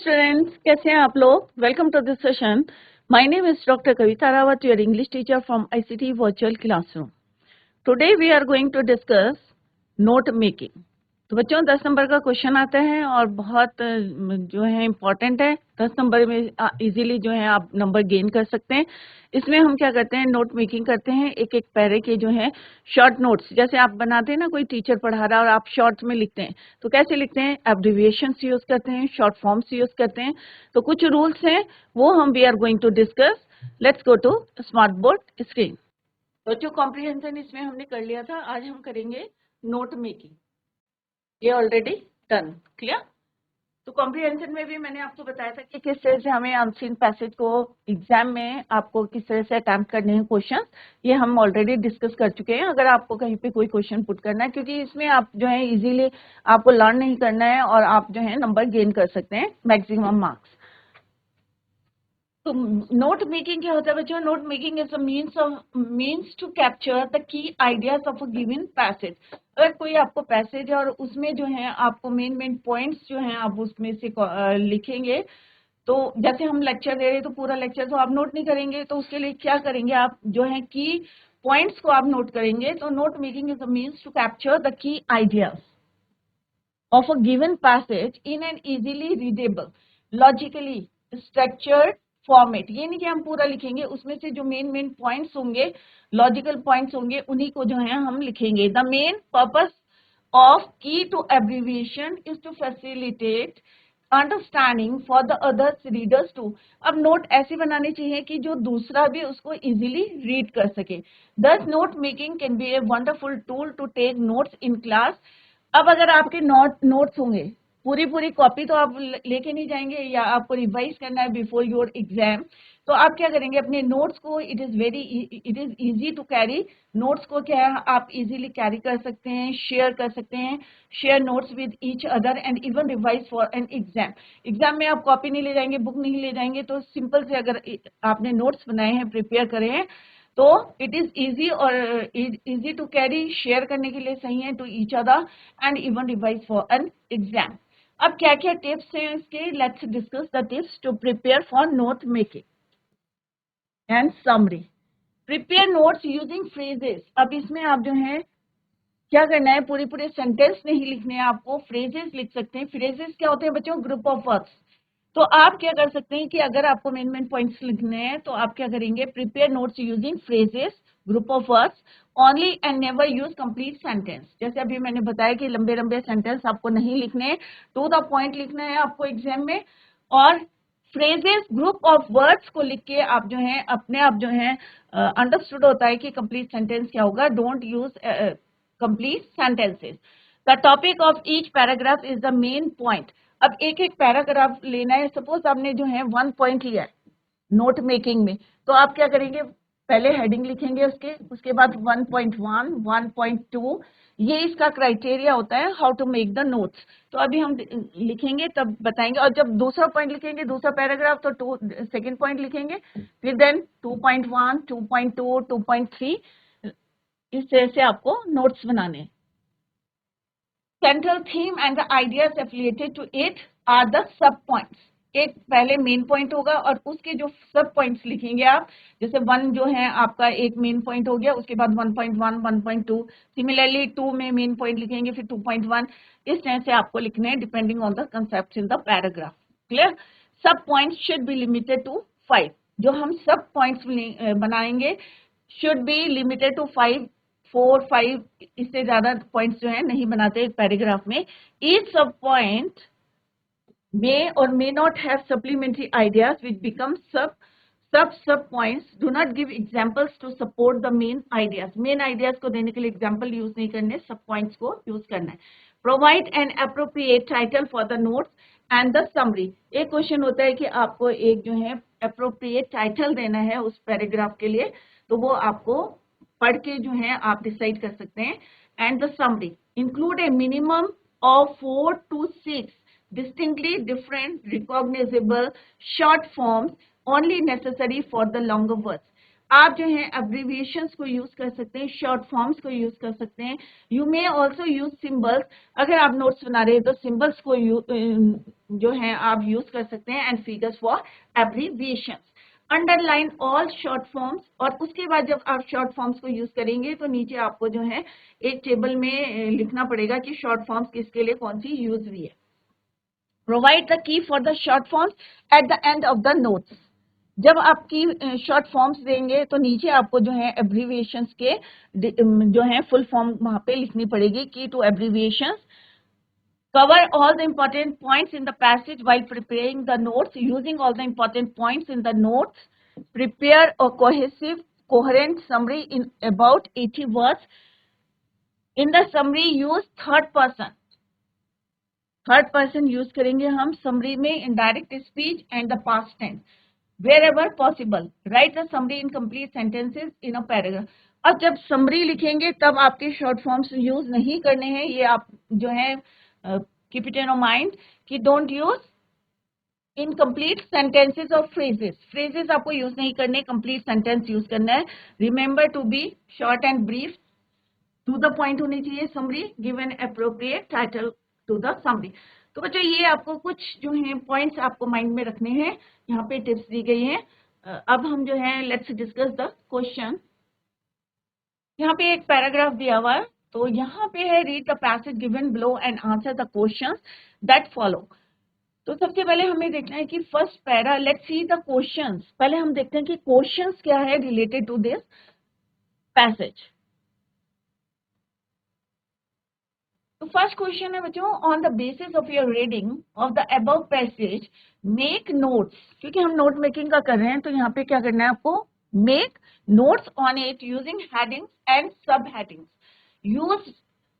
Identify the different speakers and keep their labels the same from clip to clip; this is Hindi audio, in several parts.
Speaker 1: स्टूडेंट्स, कैसे हैं आप लोग? Welcome to this session. My name is doctor Kavita Rawat, your English teacher from ICT virtual classroom. Today we are going to discuss note making. तो बच्चों 10 नंबर का क्वेश्चन आता है और बहुत जो है इम्पोर्टेंट है. 10 नंबर में इजीली जो है आप नंबर गेन कर सकते हैं. इसमें हम क्या करते हैं, नोट मेकिंग करते हैं. एक एक पैरे के जो है शॉर्ट नोट्स, जैसे आप बनाते हैं ना, कोई टीचर पढ़ा रहा है और आप शॉर्ट में लिखते हैं, तो कैसे लिखते हैं? एब्रिविएशंस यूज करते हैं, शॉर्ट फॉर्म्स यूज करते हैं. तो कुछ रूल्स हैं, वो हम we are going to discuss. Let's go to smart board screen. तो जो कॉम्प्रिहेंशन इसमें हमने कर लिया था, आज हम करेंगे नोट मेकिंग. ये ऑलरेडी डन. क्लियर? तो कॉम्प्रिहेंशन में भी मैंने आपको बताया था कि किस तरह से हमें अनसीन पैसेज को एग्जाम में आपको किस तरह से अटेम्प्ट करने हैं क्वेश्चन. ये हम ऑलरेडी डिस्कस कर चुके हैं. अगर आपको कहीं पे कोई क्वेश्चन पुट करना है, क्योंकि इसमें आप जो है इजीली आपको लर्न नहीं करना है और आप जो है नंबर गेन कर सकते हैं, मैक्सिमम मार्क्स. तो नोट मेकिंग क्या होता है बच्चों? Note making is a means to capture the key ideas of a given passage. अगर कोई आपको पैसेज है और उसमें जो है आपको मेन पॉइंट्स जो हैं आप उसमें से लिखेंगे. तो जैसे हम लेक्चर दे रहे हैं, तो पूरा लेक्चर तो आप नोट नहीं करेंगे, तो उसके लिए क्या करेंगे, आप जो है की पॉइंट्स को आप नोट करेंगे. तो note making is a means to capture the key ideas of a given passage in an easily readable, logically structured format. ये नहीं कि हम पूरा लिखेंगे, उसमें से जो मेन पॉइंट्स होंगे, लॉजिकल पॉइंट्स होंगे, उन्हीं को जो है हम लिखेंगे. The main purpose of key to abbreviation is to facilitate understanding for the others readers to. अब नोट ऐसे बनाने चाहिए कि जो दूसरा भी उसको इजीली रीड कर सके. Thus note making can be a wonderful tool to take notes in class. अब अगर आपके नोट्स होंगे, पूरी कॉपी तो आप लेके नहीं जाएंगे, या आपको रिवाइज करना है बिफोर योर एग्जाम, तो आप क्या करेंगे, अपने नोट्स को it is easy to carry. Notes को क्या है, आप इजीली कैरी कर सकते हैं, शेयर कर सकते हैं. Share notes with each other and even revise for an exam. Exam में आप कॉपी नहीं ले जाएंगे, बुक नहीं ले जाएंगे, तो सिंपल से अगर आपने नोट्स बनाए हैं, प्रिपेयर करे हैं, तो इट इज इजी और इजी टू कैरी, शेयर करने के लिए सही है to each other and even revise for an exam. अब क्या क्या टिप्स हैं इसके? Let's discuss the tips to prepare for note making and summary. Prepare notes using phrases. अब इसमें आप जो है क्या करना है, पूरे सेंटेंस नहीं लिखने हैं आपको, फ्रेजेस लिख सकते हैं. फ्रेजेस क्या होते हैं बच्चों? Group of words. तो आप क्या कर सकते हैं कि अगर आपको मेन पॉइंट्स लिखने हैं, तो आप क्या करेंगे, prepare notes using phrases, group of words only and never use complete sentence. जैसे अभी मैंने बताया कि लंबे सेंटेंस आपको नहीं लिखने, टू द पॉइंट लिखना है आपको एग्जाम में. और फ्रेजेस, ग्रुप ऑफ वर्ड्स को लिख के आप जो है अपने आप जो है अंडरस्टूड होता है कि कंप्लीट सेंटेंस क्या होगा. Don't use complete sentences. The topic of each paragraph is the main point. अब एक एक पैराग्राफ लेना है. सपोज आपने जो है 1 पॉइंट लिया है नोट मेकिंग में, तो आप क्या करेंगे, पहले हेडिंग लिखेंगे, उसके बाद 1.1, 1.2. ये इसका क्राइटेरिया होता है how to make the notes. तो अभी हम लिखेंगे तब बताएंगे. और जब दूसरा पॉइंट लिखेंगे, दूसरा पैराग्राफ, तो सेकेंड पॉइंट लिखेंगे, फिर देन 2.1, 2.2, 2.3. इस तरह से आपको नोट्स बनाने हैं. Central theme and the ideas affiliated to it are the sub points. एक पहले मेन पॉइंट होगा और उसके जो सब पॉइंट्स लिखेंगे आप. जैसे 1 जो है आपका एक मेन पॉइंट हो गया, उसके बाद 1.1, 1.2. सिमिलरली 2 में मेन पॉइंट लिखेंगे, फिर 2.1. इस तरह से आपको लिखने हैं depending on the concept in the paragraph. Clear? Sub points should be limited to 5. जो हम सब पॉइंट्स बनाएंगे शुड बी लिमिटेड टू 5, 4, 5. इससे ज्यादा पॉइंट्स जो है नहीं बनाते एक पैराग्राफ में. ईच सब point may or may not have supplementary ideas which become sub points. Do not give examples to support the main ideas. main ideas को देने के लिए example use नहीं करने, sub points को use करना है. Provide an appropriate title for the notes and the summary. एक क्वेश्चन होता है कि आपको एक जो है appropriate title देना है उस पैराग्राफ के लिए, तो वो आपको पढ़ के जो है आप डिसाइड कर सकते हैं. And the summary include a minimum of 4 to 6 distinctly different recognizable short forms only necessary for the longer words. आप जो है एब्रीविएशंस को यूज कर सकते हैं, शॉर्ट फॉर्म्स को यूज कर सकते हैं। You may also use symbols, अगर आप नोट्स बना रहे हैं तो सिंबल्स को जो है आप यूज कर सकते हैं, and figures for abbreviations. Underline all short forms, और उसके बाद जब आप शॉर्ट फॉर्म्स को यूज करेंगे तो नीचे आपको जो है एक टेबल में लिखना पड़ेगा कि शॉर्ट फॉर्म्स किसके लिए कौन सी यूज हुई है। Provide the key for the short forms at the end of the notes. जब आपकी शॉर्ट फॉर्म्स देंगे तो नीचे आपको जो है एब्रीविएशंस के जो है फुल फॉर्म वहां पे लिखनी पड़ेगी। Key to abbreviations cover all the important points in the passage while preparing the notes. Using all the important points in the notes, prepare a cohesive, coherent summary in about 80 words. In the summary, use third person. Third person use करेंगे हम समरी में, indirect speech and the past tense wherever possible. Write the summary in complete sentences in a paragraph. अब जब समरी लिखेंगे तब आपके शॉर्ट फॉर्म्स यूज नहीं करने हैं, ये आप जो है keep it in your mind कि डोंट यूज इनकम्प्लीट सेंटेंसेस और फ्रेजेस। फ्रेजेस आपको यूज नहीं करने, कंप्लीट सेंटेंस यूज करना है। Remember to be short and brief, to the point होनी चाहिए summary, give an appropriate title to the summary. तो बच्चों ये आपको कुछ जो है पॉइंट्स आपको माइंड में रखने हैं, यहाँ पे टिप्स दी गई हैं। अब हम जो है लेट्स डिस्कस द क्वेश्चन। यहाँ पे एक पैराग्राफ दिया हुआ है, तो यहाँ पे है read the passage given below and answer the questions that follow. तो सबसे पहले हमें देखना है कि first para, let's see the questions. पहले हम देखते हैं कि क्वेश्चंस क्या है रिलेटेड टू दिस पैसेज। तो फर्स्ट क्वेश्चन है बच्चों, on the basis of your reading of the above passage make notes. क्योंकि हम नोट मेकिंग का कर रहे हैं तो यहाँ पे क्या करना है आपको, make notes on it using headings and sub headings. Use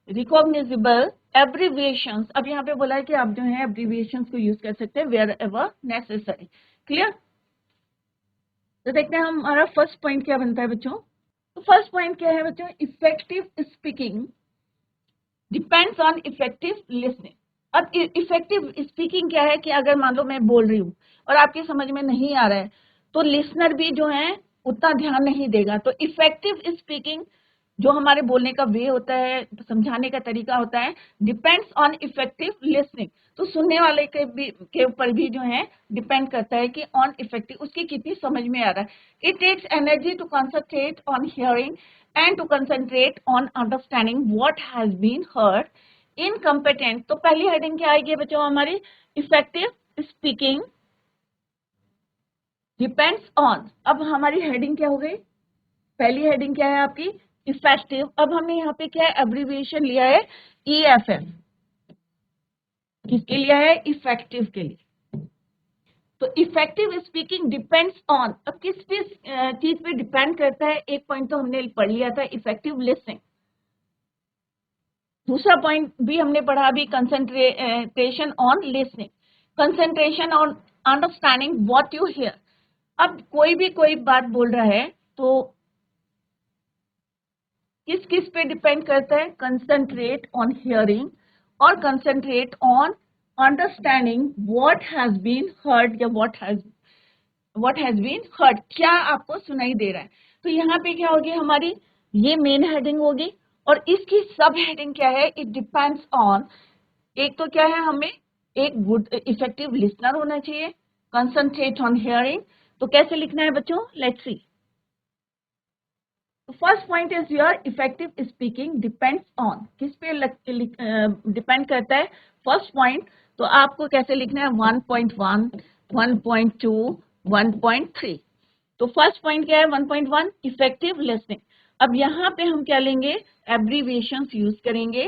Speaker 1: recognisable abbreviations. अब यहाँ पे बोला है कि आप जो है एब्रीविएशंस को यूज कर सकते हैं वेयर एवर नेसेसरी। क्लियर? तो देखते हैं हमारा फर्स्ट पॉइंट क्या बनता है बच्चों। तो फर्स्ट पॉइंट क्या है बच्चों, effective speaking depends on effective listening. अब इफेक्टिव स्पीकिंग क्या है कि अगर मान लो मैं बोल रही हूँ और आपकी समझ में नहीं आ रहा है तो लिसनर भी जो है उतना ध्यान नहीं देगा। तो इफेक्टिव स्पीकिंग जो हमारे बोलने का वे होता है, समझाने का तरीका होता है, डिपेंड्स ऑन इफेक्टिव लिसनिंग। तो सुनने वाले के ऊपर भी जो है डिपेंड करता है कि ऑन इफेक्टिव उसकी कितनी समझ में आ रहा है। It takes energy to concentrate on hearing and to concentrate on understanding what has been heard. Incompetent, तो पहली हेडिंग क्या आएगी बच्चों हमारी, इफेक्टिव स्पीकिंग डिपेंड्स ऑन। अब हमारी हेडिंग क्या हो गई, पहली हेडिंग क्या है आपकी, इफेक्टिव। अब हमने यहाँ पे क्या है, एब्रीविएशन लिया है EFF। किसके लिया है, इफेक्टिव के लिए। तो इफेक्टिव स्पीकिंग डिपेंड्स ऑन, अब किस चीज पे डिपेंड करता है, एक पॉइंट तो हमने पढ़ लिया था इफेक्टिव लिसनिंग। दूसरा पॉइंट भी हमने पढ़ा अभी, concentration on listening, concentration on understanding what you here. अब कोई बात बोल रहा है तो किस किस पे डिपेंड करता है, कंसंट्रेट ऑन हियरिंग और concentrate on understanding what has been heard या व्हाट हैज बीन हर्ड, क्या आपको सुनाई दे रहा है। तो यहाँ पे क्या होगी हमारी, ये मेन हेडिंग होगी और इसकी सब हेडिंग क्या है, इट डिपेंड्स ऑन। एक तो क्या है, हमें एक गुड इफेक्टिव लिसनर होना चाहिए, कंसंट्रेट ऑन हियरिंग। तो कैसे लिखना है बच्चों, let's see. First point is your effective speaking depends on, किस पे डिपेंड करता है फर्स्ट पॉइंट। तो आपको कैसे लिखना है, 1.1, 1.2, 1.3। तो फर्स्ट पॉइंट क्या है, 1.1 इफेक्टिव लिसनिंग। अब यहाँ पे हम क्या लेंगे, एब्रीविएशंस यूज करेंगे,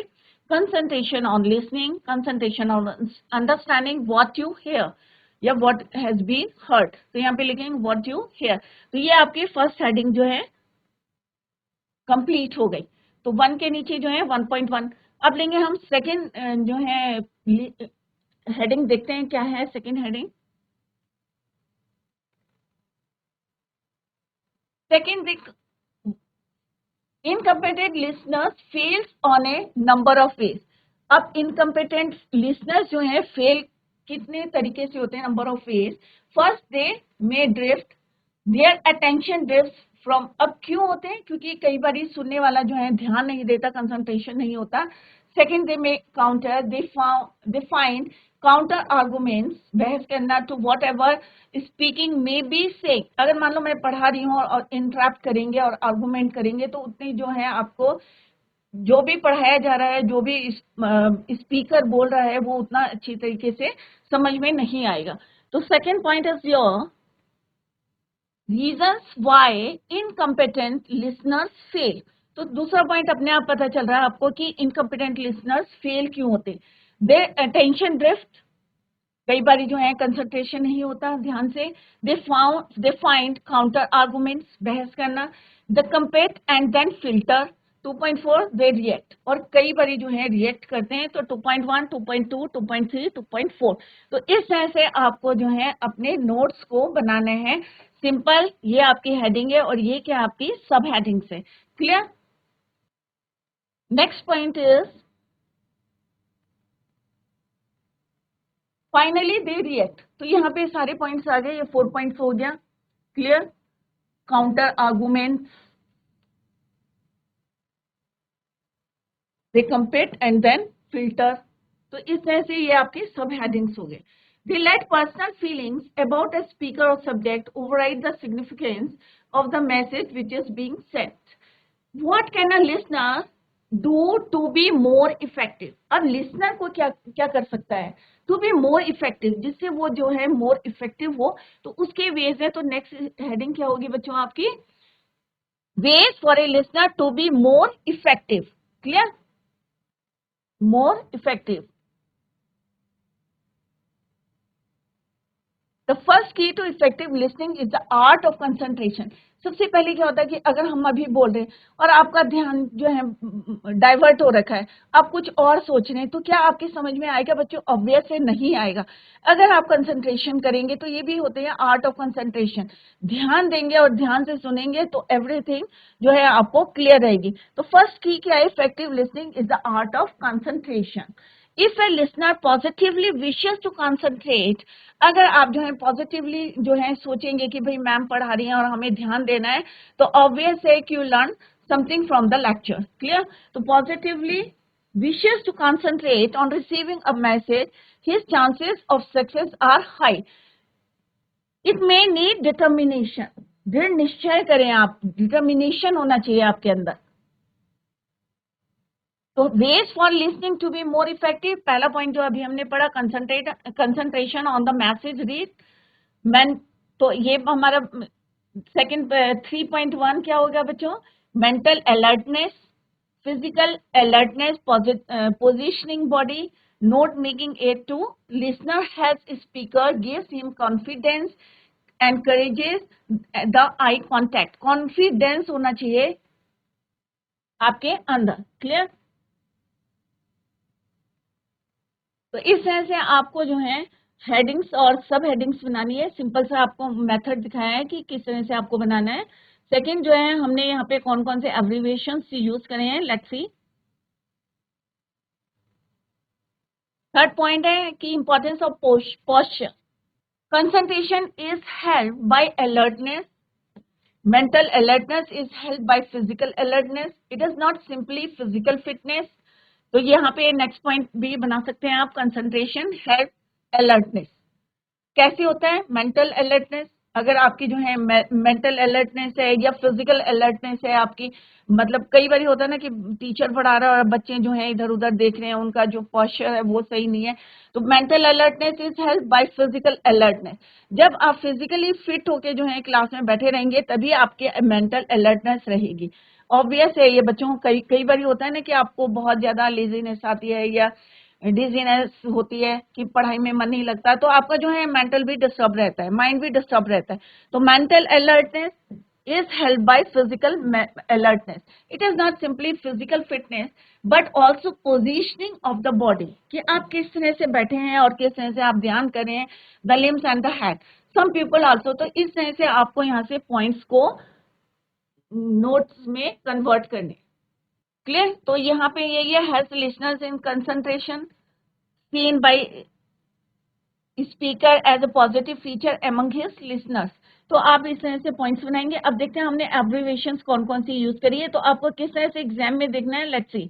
Speaker 1: concentration on listening, concentration on understanding what you here या व्हाट हैज बीन हर्ड। तो यहाँ पे लिखेंगे व्हाट यू हियर। तो ये आपकी फर्स्ट हेडिंग जो है कंप्लीट हो गई। तो 1 के नीचे जो है 1.1। अब लेंगे हम सेकंड जो है हेडिंग, देखते हैं क्या है सेकंड हेडिंग। सेकंड देख, incompetent listeners fails on A number of ways. अब इनकम्पिटेंट लिसनर्स जो है फेल कितने तरीके से होते हैं, number of ways. First, they may drift, their attention drift from. अब क्यों होते हैं? क्योंकि कई बार सुनने वाला जो है ध्यान नहीं देता, कंसंट्रेशन नहीं होता। Second, they may counter, they find counter arguments, बहस करना to whatever speaking may be say. अगर मान लो मैं पढ़ा रही हूँ और इंटरप्ट करेंगे और आर्गुमेंट करेंगे तो उतनी जो है आपको जो भी पढ़ाया जा रहा है, जो भी स्पीकर बोल रहा है वो उतना अच्छी तरीके से समझ में नहीं आएगा। तो second point is your reasons why incompetent listeners fail. तो दूसरा पॉइंट अपने आप पता चल रहा है आपको कि इनकम्पिटेंट लिसनर्स फेल क्यों होते। दे अटेंशन ड्रिफ्ट, कई बार जो है कंसंट्रेशन नहीं होता ध्यान से। दे फाइंड काउंटर आर्गुमेंट्स, बहस करना। The compete and then filter. 2.4 they react, और कई बार जो है रिएक्ट करते हैं। तो 2.1, 2.2, 2.3, 2.4। तो इस तरह से आपको जो है अपने नोट्स को बनाने हैं। सिंपल, ये आपकी हेडिंग है और ये क्या आपकी सब हेडिंग्स है। Clear? Next point is finally they react. तो यहाँ पे सारे पॉइंट्स आ गए, ये 4 पॉइंट्स हो गया। Clear? Counter argument, they compete and then filter. तो इस तरह से ये आपके सब हेडिंग्स हो गए। They let personal feelings about a speaker और subject override the significance of the message which is being sent. What can a listener do to be more effective? अब लिसनर को क्या क्या कर सकता है टू बी मोर इफेक्टिव, जिससे वो जो है मोर इफेक्टिव हो। तो उसके वेज है। तो नेक्स्ट हेडिंग क्या होगी बच्चों आपकी? Ways for a listener to be more effective. Clear? More effective. The first key to effective listening is the art of concentration. सबसे पहले क्या होता है कि अगर हम अभी बोल रहे हैं और आपका ध्यान जो है डाइवर्ट हो रखा है, आप कुछ और सोच रहे हैं, तो क्या आपकी समझ में आएगा बच्चों? ऑब्वियस है नहीं आएगा। अगर आप कंसंट्रेशन करेंगे तो ये भी होते हैं आर्ट ऑफ कंसंट्रेशन। ध्यान देंगे और ध्यान से सुनेंगे तो एवरीथिंग जो है आपको क्लियर रहेगी। तो फर्स्ट की क्या है? Effective listening is the art of concentration. If a listener positively wishes to concentrate, अगर आप जो है पॉजिटिवली जो है सोचेंगे कि भाई मैम पढ़ा रही हैं और हमें ध्यान देना है, तो ऑब्वियस है कि you learn something from the lecture. Clear? तो positively wishes to concentrate on receiving a message, his chances of success are high. It may need determination. दृढ़ निश्चय करें आप, डिटर्मिनेशन होना चाहिए आपके अंदर। तो ways for listening to be more effective, पहला पॉइंट जो अभी हमने पढ़ा, concentration on the message read man. तो ये हमारा सेकंड 3.1 क्या होगा बच्चों? Mental alertness, physical alertness, positioning body, note making aid to listener helps speaker, gives him confidence, encourages the eye contact। Confidence होना चाहिए आपके अंदर। क्लियर? तो इस तरह से आपको जो है हेडिंग्स और सब हेडिंग्स बनानी है। सिंपल सा आपको मेथड दिखाया है कि किस तरह से आपको बनाना है। सेकंड जो है हमने यहाँ पे कौन कौन से एब्रिविएशंस यूज करे हैं, लेट्स सी। थर्ड पॉइंट है कि importance of posture. Concentration is help by alertness, mental alertness is helped by physical alertness, it is not simply physical fitness। तो यहाँ पे नेक्स्ट पॉइंट भी बना सकते हैं आप, कंसंट्रेशन हेल्प अलर्टनेस। कैसे होता है मेंटल अलर्टनेस? अगर आपकी जो है मेंटल अलर्टनेस है या फिजिकल अलर्टनेस है आपकी, मतलब कई बार होता है ना कि टीचर पढ़ा रहा है और बच्चे जो है इधर उधर देख रहे हैं, उनका जो पोस्चर है वो सही नहीं है। तो mental alertness is help by physical alertness. जब आप फिजिकली फिट होके जो है क्लास में बैठे रहेंगे तभी आपके मेंटल अलर्टनेस रहेगी। ऑब्वियस है ये बच्चों, कई कई बार होता है ना कि आपको बहुत ज्यादा लेजीनेस आती है या डिजीनेस होती है कि पढ़ाई में मन नहीं लगता, तो आपका जो है मेंटल भी डिस्टर्ब रहता है, माइंड भी डिस्टर्ब रहता है। तो mental alertness is helped by physical alertness. It is not simply physical fitness but also positioning of the body, कि आप किस तरह से बैठे हैं और किस तरह से आप ध्यान करें, the limbs and the head. Some people also, तो इस तरह से आपको यहाँ से पॉइंट्स को नोट्स में कन्वर्ट करने। क्लियर? तो यहाँ पे ये help listeners in concentration, seen by speaker as a positive feature among his listeners। तो आप इस तरह से पॉइंट्स बनाएंगे। अब देखते हैं हमने एब्रिविएशंस कौन कौन सी यूज करी है, तो आपको किस तरह से एग्जाम में देखना है। Let's see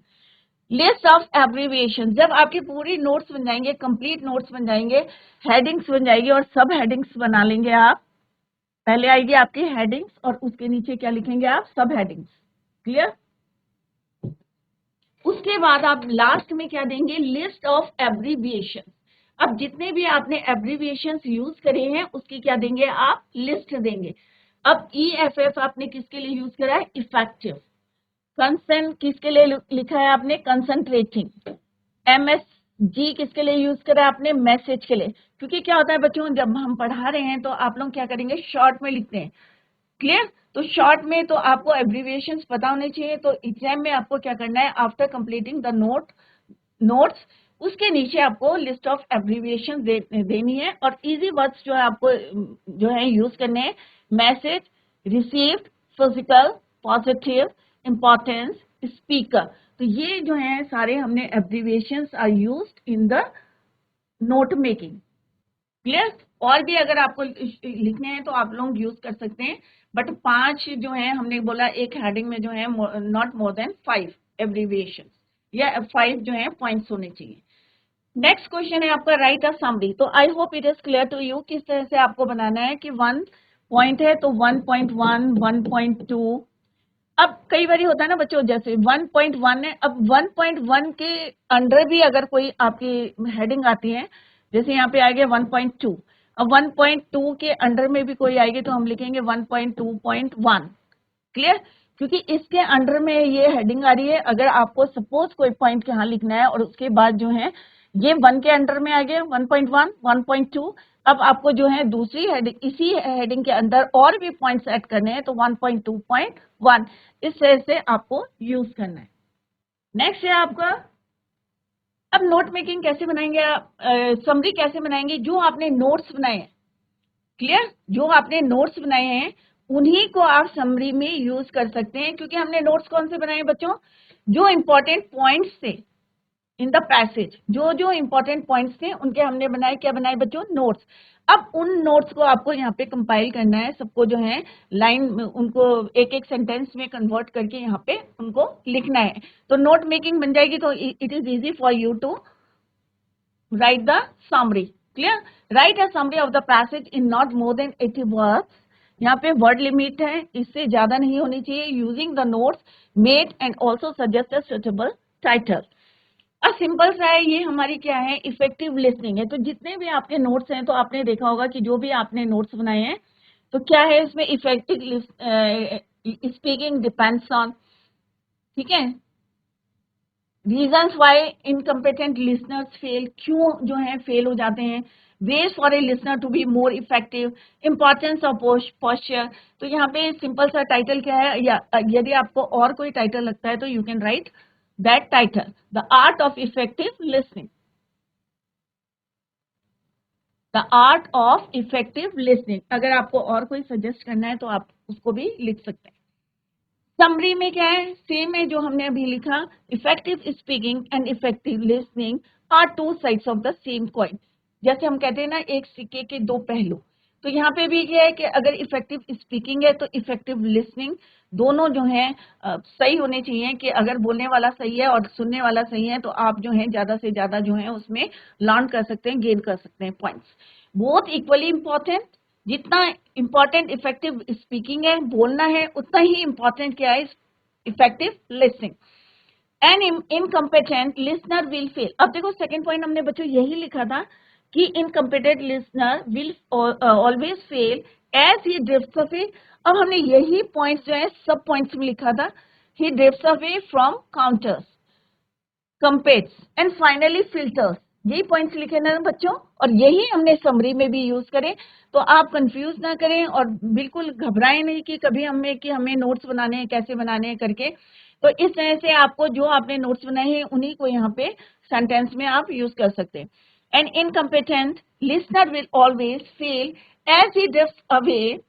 Speaker 1: list of abbreviation. जब आपकी पूरी नोट्स बन जाएंगे, कंप्लीट नोट्स बन जाएंगे, हेडिंग्स बन जाएगी और सब हेडिंग्स बना लेंगे आप। पहले आएगी आपकी हेडिंग्स और उसके नीचे क्या लिखेंगे आप, सब हेडिंग्स। क्लियर। उसके बाद आप लास्ट में क्या देंगे, लिस्ट ऑफ एब्रिविएशन। अब जितने भी आपने एब्रिविएशन यूज करे हैं उसकी क्या देंगे आप, लिस्ट देंगे। अब EFF आपने किसके लिए यूज करा है, इफेक्टिव। कंसन किसके लिए लिखा है आपने, कंसंट्रेटिंग। MSG किसके लिए यूज करा आपने, मैसेज के लिए। क्योंकि क्या होता है बच्चों, जब हम पढ़ा रहे हैं तो आप लोग क्या करेंगे, शॉर्ट में लिखते हैं। क्लियर। तो शॉर्ट में तो आपको एब्रिविएशंस पता होने चाहिए। तो एग्जाम में आपको क्या करना है, आफ्टर कंप्लीटिंग द नोट्स उसके नीचे आपको लिस्ट ऑफ एब्रिविएशन देनी है। और इजी वर्ड्स जो है आपको जो है यूज करने हैं, message, received, physical, positive, importance, speaker. तो ये जो है सारे हमने abbreviations are used in the note making. Clear. और भी अगर आपको लिखने हैं तो आप लोग यूज कर सकते हैं, बट 5 जो है हमने बोला एक हेडिंग में जो है नॉट मोर देन 5 एब्रिविएशन या 5 जो है पॉइंट्स होने चाहिए। नेक्स्ट क्वेश्चन है आपका, राइट अ समरी। तो I hope it is clear to you किस तरह से आपको बनाना है कि 1 पॉइंट है तो 1.1, 1.2। अब कई बार होता है ना बच्चों, जैसे 1.1 है, अब 1.1 के अंडर भी अगर कोई आपकी हेडिंग आती है, जैसे यहाँ पे आएगा 1.2, अब 1.2 के अंडर में भी कोई आएगी तो हम लिखेंगे 1.2.1। क्लियर। क्योंकि इसके अंडर में ये हेडिंग आ रही है। अगर आपको सपोज कोई पॉइंट यहाँ लिखना है और उसके बाद जो है ये 1 के अंडर में आ गया 1.1, 1.2, अब आपको जो है दूसरी हेडिंग, इसी हेडिंग के अंदर और भी पॉइंट्स ऐड करने हैं तो 1.2.1 इस तरह से आपको यूज करना है। नेक्स्ट है आपका, अब नोट मेकिंग कैसे बनाएंगे आप, समरी कैसे बनाएंगे, जो आपने नोट्स बनाए हैं। क्लियर। जो आपने नोट्स बनाए हैं उन्हीं को आप समरी में यूज कर सकते हैं। क्योंकि हमने नोट्स कौन से बनाए बच्चों, जो इंपॉर्टेंट पॉइंट्स थे इन द पैसेज, जो जो इंपॉर्टेंट पॉइंट्स थे उनके हमने बनाए, क्या बनाए बच्चों, नोट्स। अब उन नोट्स को आपको यहाँ पे कंपाइल करना है, सबको जो है लाइन उनको एक एक सेंटेंस में कन्वर्ट करके यहाँ पे उनको लिखना है। तो नोट मेकिंग बन जाएगी। तो it is easy for you to write the summary. Clear. Write a summary of the passage in not more than 80 words. यहाँ पे वर्ड लिमिट है, इससे ज्यादा नहीं होनी चाहिए। Using the notes made and also suggest a suitable title. अब सिंपल सा है, ये हमारी क्या है, इफेक्टिव लिसनिंग है। तो जितने भी आपके नोट्स हैं तो आपने देखा होगा कि जो भी आपने नोट्स बनाए हैं तो क्या है इसमें, इफेक्टिव स्पीकिंग डिपेंड्स ऑन, ठीक है, reasons why incompetent listeners fail, क्यों जो है फेल हो जाते हैं, ways for a listener to be more effective, importance of posture. तो यहाँ पे सिंपल सा टाइटल क्या है, या यदि आपको और कोई टाइटल लगता है तो you can write that title, the art of effective listening. The art of effective listening. अगर आपको और कोई सजेस्ट करना है तो आप उसको भी लिख सकते हैं। समरी में क्या है, सेम है जो हमने अभी लिखा, effective speaking and effective listening are two sides of the same coin. जैसे हम कहते हैं ना, एक सिक्के के दो पहलू। तो यहाँ पे भी क्या है कि अगर इफेक्टिव स्पीकिंग है तो इफेक्टिव लिसनिंग, दोनों जो है सही होने चाहिए। कि अगर बोलने वाला सही है और सुनने वाला सही है तो आप जो है ज्यादा से ज्यादा जो है उसमें लर्न कर सकते हैं, गेन कर सकते हैं पॉइंट्स। Both equally important. जितना इंपॉर्टेंट इफेक्टिव स्पीकिंग है, बोलना है, उतना ही इंपॉर्टेंट क्या है, effective listening. An incompetent listener will fail. अब देखो सेकंड पॉइंट हमने बच्चों यही लिखा था कि incompetent listener will always fail as he drifts away. अब हमने यही पॉइंट्स जो है सब पॉइंट्स में लिखा था, he drifts away from counters, competes and finally filters. यही पॉइंट्स लिखे ना बच्चों, और यही हमने समरी में भी यूज करें। तो आप कंफ्यूज ना करें और बिल्कुल घबराएं नहीं कि कभी हमें नोट्स बनाने हैं, कैसे बनाने हैं करके। तो इस तरह से आपको जो आपने नोट्स बनाए हैं उन्हीं को यहाँ पे सेंटेंस में आप यूज कर सकते हैं। An incompetent listener will always fail as he drifts away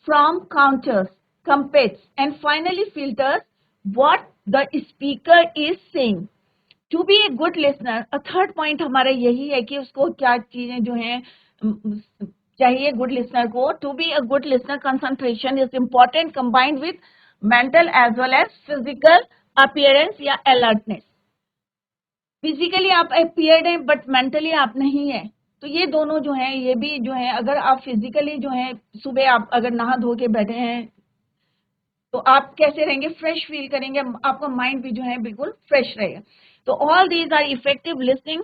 Speaker 1: from counters, competes, and finally filters what the speaker is saying. To be a good listener, third point हमारा यही है कि उसको क्या चीजें जो हैं चाहिए गुड लिसनर को. To be a good listener concentration is important combined with mental as well as physical appearance या अलर्टनेस. फिजिकली आप अपीयर्ड हैं बट मेंटली आप नहीं है, तो ये दोनों जो है, ये भी जो है, अगर आप फिजिकली जो है सुबह आप अगर नहा धो के बैठे हैं तो आप कैसे रहेंगे, फ्रेश फील करेंगे, आपका माइंड भी जो है बिल्कुल फ्रेश रहेगा. तो all these are effective listening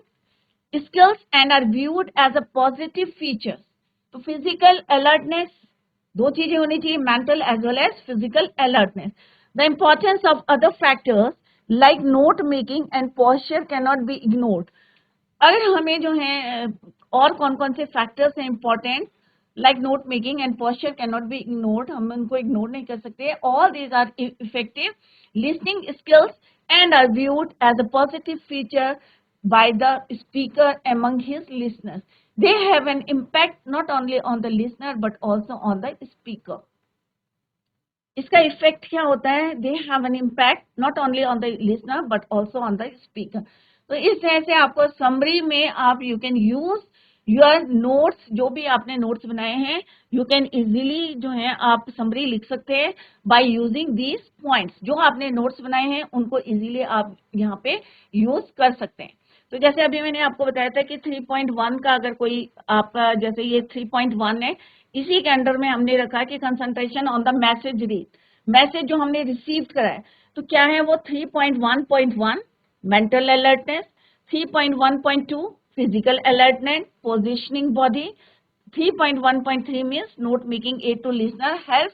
Speaker 1: skills and are viewed as a positive feature. तो physical alertness, दो चीजें होनी चाहिए, mental as well as physical alertness. The importance of other factors like note making and posture cannot be ignored. अगर हमें जो है और कौन कौन से फैक्टर्स हैं important, like note making and posture can not be ignored, हम उनको इग्नोर नहीं कर सकते. All these are effective listening skills and are viewed as a positive feature by the speaker among his listeners. They have an impact not only on the listener but also on the speaker. इसका इफेक्ट क्या होता है? They have an impact not only on the listener but also on the speaker. तो इस तरह से आपको समरी में आप you can use your notes, जो भी आपने नोट्स बनाए हैं, you can easily जो है आप समरी लिख सकते हैं by using these points. जो आपने नोट्स बनाए हैं उनको easily आप यहाँ पे यूज कर सकते हैं. तो जैसे अभी मैंने आपको बताया था कि 3.1 का अगर कोई आपका, जैसे ये 3.1 है, इसी के अंडर में हमने रखा कि concentration on the message read, message जो हमने रिसीव करा है. तो क्या है वो 3.1.1 mental alertness, 3.1.2 physical alertness, positioning body, 3.1.3 means note making aid to listener, help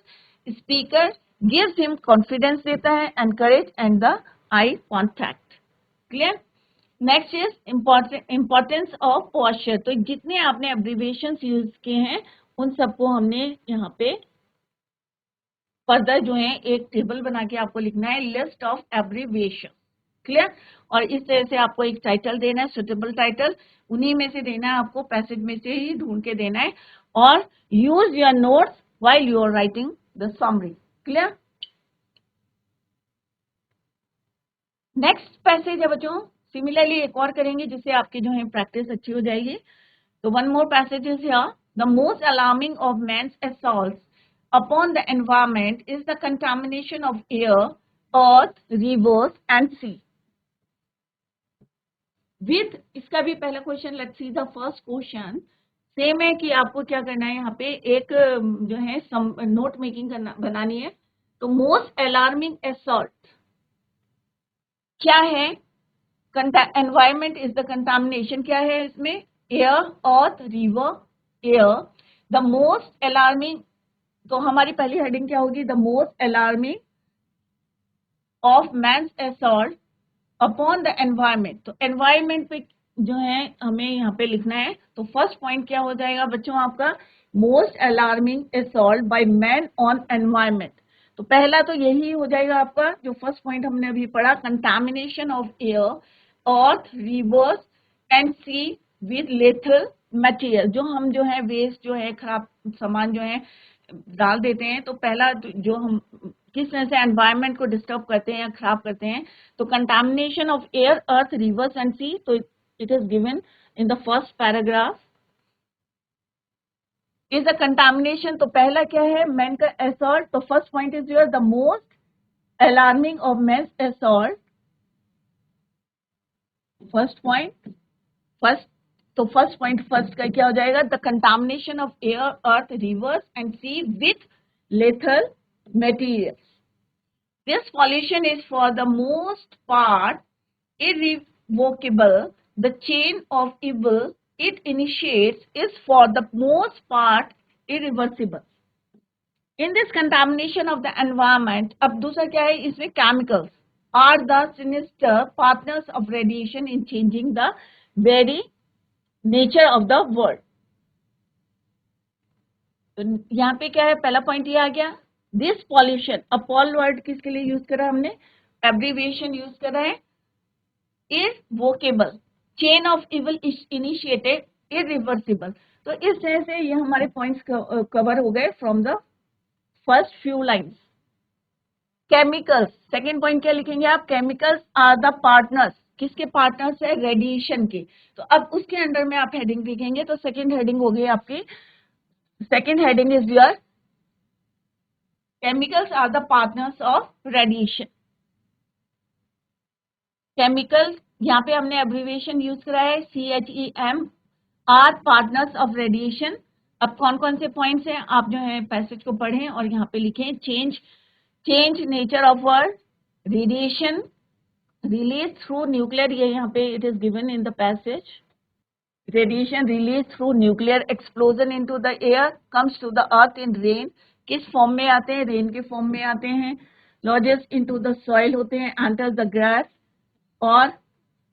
Speaker 1: speaker, gives him confidence देता है, encourage and the eye contact. Clear? Next is importance of posture. तो जितने आपने एब्रीविएशंस यूज किए हैं उन सबको हमने यहाँ पे फर्दर जो है एक टेबल बना के आपको लिखना है, लिस्ट ऑफ एब्रीविएशन. क्लियर? और इस तरह से आपको एक टाइटल देना है, सुटेबल टाइटल, उन्हीं में से देना है आपको, पैसेज में से ही ढूंढ के देना है. और use your notes while you are writing the summary. Clear? Next passage है बच्चों, सिमिलरली एक और करेंगे जिससे आपकी जो है प्रैक्टिस अच्छी हो जाएगी. तो one more passage is here. The most alarming of man's assaults upon the environment is the contamination of air, earth, rivers and sea. With, इसका भी पहला question, let's see the first question. Same है कि आपको क्या करना है, यहाँ पे एक जो है नोट मेकिंग बनानी है. तो मोस्ट अलार्मिंग असॉल्ट क्या है? Environment is the contamination. क्या है इसमें? Air, earth, river, air. The most alarming, तो हमारी पहली हेडिंग क्या होगी? The most alarming of man's assault upon the environment. तो एनवायरमेंट पे जो है हमें यहाँ पे लिखना है. तो फर्स्ट पॉइंट क्या हो जाएगा बच्चों आपका? Most alarming assault by man on environment. तो पहला तो यही हो जाएगा आपका जो फर्स्ट पॉइंट हमने अभी पढ़ा, contamination of air, earth, rivers and sea with lethal material. जो हम जो है वेस्ट जो है, खराब सामान जो है डाल देते हैं, तो पहला जो हम किस तरह से एनवायरनमेंट को डिस्टर्ब करते हैं या खराब करते हैं. तो contamination of air, earth, rivers and sea, तो it is given in the first paragraph. Is the contamination, तो पहला क्या है? मैन का असॉल्ट. तो first point is your the most alarming of man's assault. First point first, तो फर्स्ट पॉइंट फर्स्ट का क्या हो जाएगा? The contamination of air, earth, rivers and sea with lethal materials. This pollution is for the most part irrevocable. The chain of evil it initiates is for the most part irreversible. In this contamination of the environment, अब दूसरा क्या है इसमें? chemicals are the sinister partners of radiation in changing the very nature of the world. तो यहाँ पे क्या है? पहला पॉइंट ये आ गया. दिस पॉल्यूशन, अपॉल वर्ड किसके लिए यूज करा हमने? एब्रीविएशन यूज करा है. Irrevocable, chain of evil initiated, irreversible. तो इस तरह से ये हमारे पॉइंट्स कवर हो गए from the first few lines. Chemicals, second point क्या लिखेंगे आप? Chemicals are the partners. किसके पार्टनर्स है? रेडिएशन के. तो अब उसके अंडर में आप हेडिंग लिखेंगे. तो सेकेंड हेडिंग हो गई आपकी Second heading is your chemicals are the partners of radiation. Chemical, यहाँ पे हमने abbreviation यूज करा है CHEM, are partners of radiation. अब कौन कौन से पॉइंट्स हैं आप जो है पैसेज को पढ़ें और यहाँ पे लिखें. Change nature of word, radiation release through nuclear, ये यहाँ पे it is given in the passage. Radiation release through nuclear explosion into the air comes to the earth in rain. किस फॉर्म में आते हैं? रेन के फॉर्म में आते हैं. लॉजेस इनटू द सॉइल होते हैं, एंटर्स द ग्रास. और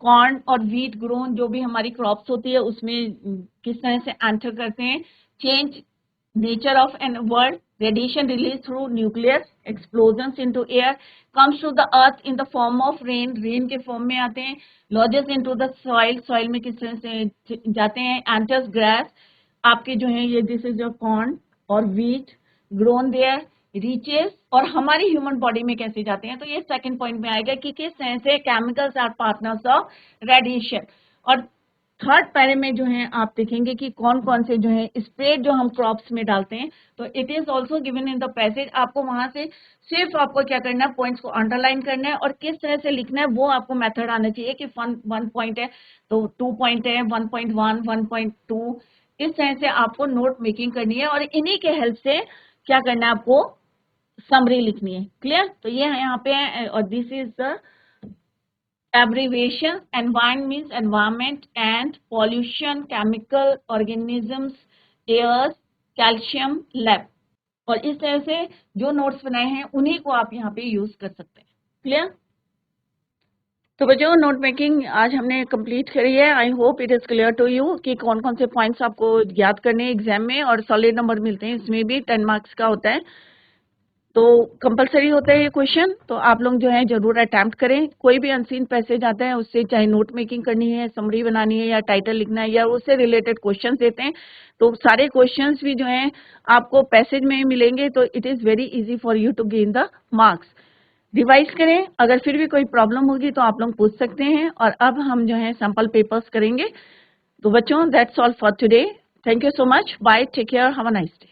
Speaker 1: कॉर्न और व्हीट ग्रोन जो भी हमारी क्रॉप्स होती है उसमें किस तरह से एंटर करते हैं. Change nature of an word, radiation release through nuclear explosions into air comes to the earth in the form of rain, rain के फॉर्म में आते हैं. Lodges into the soil, soil में किस तरह से जाते हैं. एंटर्स ग्रास, आपके जो है ये दिस इज योर कॉर्न और व्हीट ग्रोन देयर. रीचेस, और हमारी ह्यूमन बॉडी में कैसे जाते हैं, तो ये सेकंड पॉइंट में आएगा कि किस तरह से chemicals are partners of radiation. और थर्ड पैरे में जो है आप देखेंगे कि कौन कौन से जो है स्प्रे जो हम क्रॉप्स में डालते हैं, तो it is also given in the passage. आपको वहां से सिर्फ आपको क्या करना है, पॉइंट्स को अंडरलाइन करना है और किस तरह से लिखना है वो आपको मेथड आना चाहिए कि 1 पॉइंट है तो 2 पॉइंट है, 1.1, 1.2, इस तरह से आपको नोट मेकिंग करनी है और इन्हीं के हेल्प से क्या करना है, आपको समरी लिखनी है. क्लियर? तो ये यहाँ पे है और this is the abbreviation. Environment means environment and pollution, chemical, organisms, airs, calcium, lab. और इस तरह से जो नोट्स बनाए हैं उन्हीं को आप यहाँ पे यूज कर सकते हैं. क्लियर? तो बच्चों नोट मेकिंग आज हमने कंप्लीट करी है. I hope it is clear to you कि कौन कौन से पॉइंट्स आपको याद करने हैं एग्जाम में, और सॉलिड नंबर मिलते हैं. इसमें भी 10 मार्क्स का होता है, तो कंपलसरी होता है ये क्वेश्चन. तो आप लोग जो है जरूर अटेम्प्ट करें. कोई भी अनसीन पैसेज आता है उससे चाहे नोट मेकिंग करनी है, समरी बनानी है, या टाइटल लिखना है, या उससे रिलेटेड क्वेश्चंस देते हैं, तो सारे क्वेश्चंस भी जो हैं आपको पैसेज में मिलेंगे. तो it is very easy for you to gain the marks. Revise करें. अगर फिर भी कोई प्रॉब्लम होगी तो आप लोग पूछ सकते हैं. और अब हम जो है सैंपल पेपर्स करेंगे. तो बच्चों that's all for today. Thank you so much. Bye. Take care. Have a nice day.